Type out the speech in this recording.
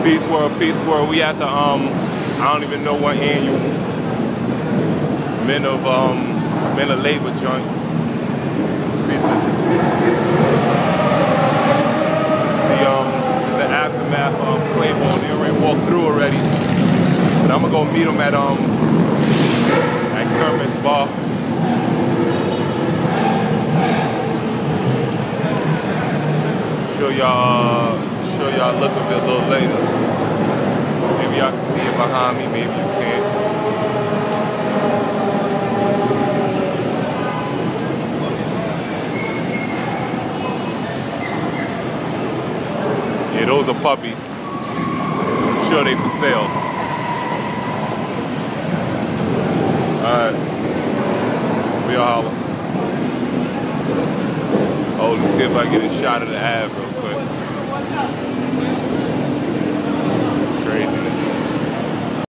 Peace World, Peace World. We at the I don't even know what annual Men of Labor joint. Pieces. It's the aftermath Claiborne. They already walked through already. But I'm gonna go meet them at Kermit's bar. Show y'all look of it a little later. Maybe y'all can see it behind me, maybe you can't. Yeah, those are puppies. I'm sure they for sale. Alright. We all holler. Oh, let me see if I get a shot of the ad real quick.